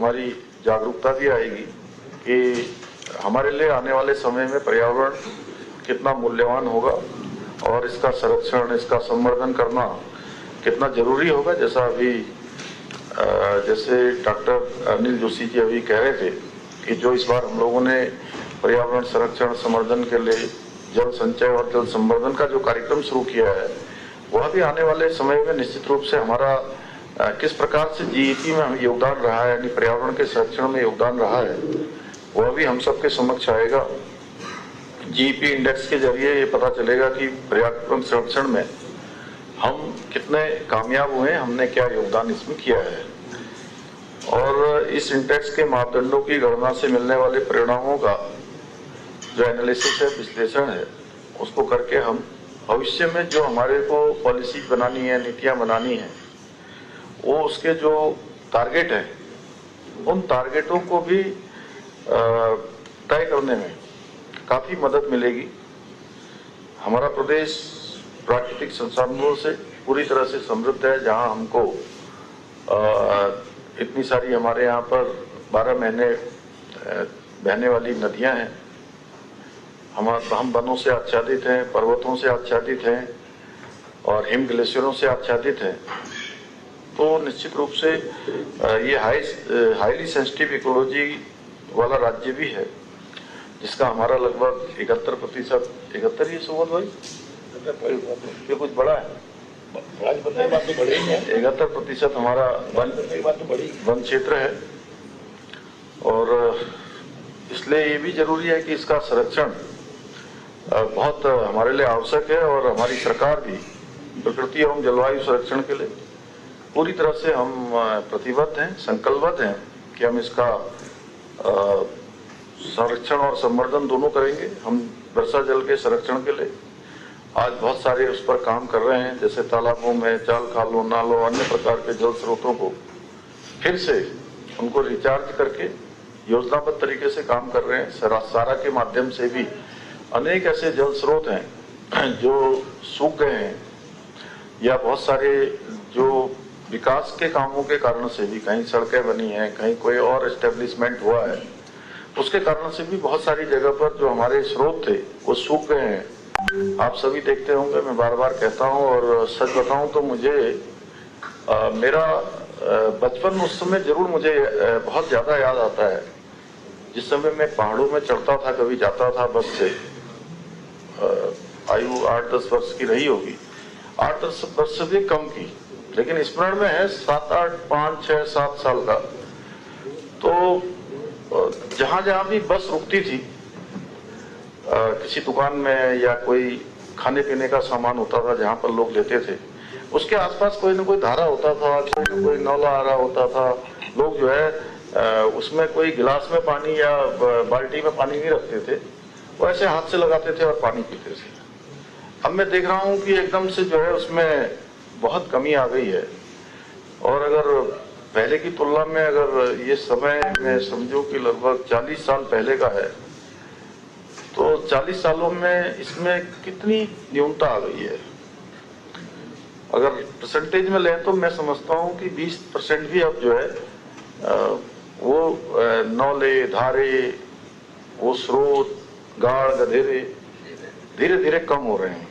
हमारी जागरूकता भी आएगी कि हमारे लिए आने वाले समय में पर्यावरण कितना मूल्यवान होगा और इसका संरक्षण, इसका संवर्धन करना कितना जरूरी होगा। जैसा अभी जैसे डॉक्टर अनिल जोशी जी अभी कह रहे थे कि जो इस बार हम लोगों ने पर्यावरण संरक्षण संवर्धन के लिए जल संचय और जल संवर्धन का जो कार्यक्रम शुरू किया है, वह भी आने वाले समय में निश्चित रूप से हमारा किस प्रकार से जीईपी में हमें योगदान रहा है, यानी पर्यावरण के संरक्षण में योगदान रहा है, वह भी हम सबके समक्ष आएगा। जीईपी इंडेक्स के जरिए ये पता चलेगा कि पर्यावरण संरक्षण में हम कितने कामयाब हुए, हमने क्या योगदान इसमें किया है। और इस इंडेक्स के मापदंडों की गणना से मिलने वाले परिणामों का जो एनालिसिस है, विश्लेषण है, उसको करके हम भविष्य में जो हमारे को पॉलिसी बनानी है, नीतियां बनानी है, वो उसके जो टारगेट है, उन टारगेटों को भी तय करने में काफी मदद मिलेगी। हमारा प्रदेश प्राकृतिक संसाधनों से पूरी तरह से समृद्ध है, जहां हमको इतनी सारी हमारे यहाँ पर 12 महीने बहने वाली नदियां हैं, हम वनों से आच्छादित हैं, पर्वतों से आच्छादित हैं और हिम ग्लेशियरों से आच्छादित हैं। तो निश्चित रूप से ये हाईली सेंसिटिव इकोलॉजी वाला राज्य भी है, जिसका हमारा लगभग 71%, 71 ही सुबोध भाई, ये कुछ बड़ा है, 71% हमारा वन क्षेत्र है। और इसलिए ये भी जरूरी है कि इसका संरक्षण बहुत हमारे लिए आवश्यक है। और हमारी सरकार भी प्रकृति एवं जलवायु संरक्षण के लिए पूरी तरह से हम प्रतिबद्ध हैं, संकल्पबद्ध हैं कि हम इसका संरक्षण और संवर्धन दोनों करेंगे। हम वर्षा जल के संरक्षण के लिए आज बहुत सारे उस पर काम कर रहे हैं, जैसे तालाबों में, चाल खालों, नालों, अन्य प्रकार के जल स्रोतों को फिर से उनको रिचार्ज करके योजनाबद्ध तरीके से काम कर रहे हैं। सारा के माध्यम से भी अनेक ऐसे जल स्रोत हैं जो सूख गए हैं, या बहुत सारे जो विकास के कामों के कारण से भी, कहीं सड़कें बनी हैं, कहीं कोई और एस्टेब्लिशमेंट हुआ है, उसके कारण से भी बहुत सारी जगह पर जो हमारे स्रोत थे वो सूख गए हैं। आप सभी देखते होंगे, मैं बार बार कहता हूं, और सच बताऊं तो मुझे मेरा बचपन उस समय जरूर मुझे बहुत ज्यादा याद आता है, जिस समय मैं पहाड़ों में चढ़ता था, कभी जाता था बस से। आयु 8-10 वर्ष की रही होगी, 8-10 वर्ष से भी कम की, लेकिन स्मरण में है 7-8, 5, 6, 7 साल का। तो जहां जहां भी बस रुकती थी, किसी दुकान में या कोई खाने पीने का सामान होता था जहां पर लोग लेते थे, उसके आसपास कोई न कोई धारा होता था, कोई न कोई नौला आ रहा होता था। लोग जो है उसमें कोई गिलास में पानी या बाल्टी में पानी नहीं रखते थे, वो ऐसे हाथ से लगाते थे और पानी पीते थे। अब मैं देख रहा हूं कि एकदम से जो है उसमें बहुत कमी आ गई है। और अगर पहले की तुलना में अगर ये समय में समझो कि लगभग 40 साल पहले का है, तो 40 सालों में इसमें कितनी न्यूनता आ गई है। अगर परसेंटेज में लें तो मैं समझता हूं कि 20% भी अब जो है वो नौले, धारे, वो स्रोत, गाड़, गधेरे धीरे धीरे कम हो रहे हैं।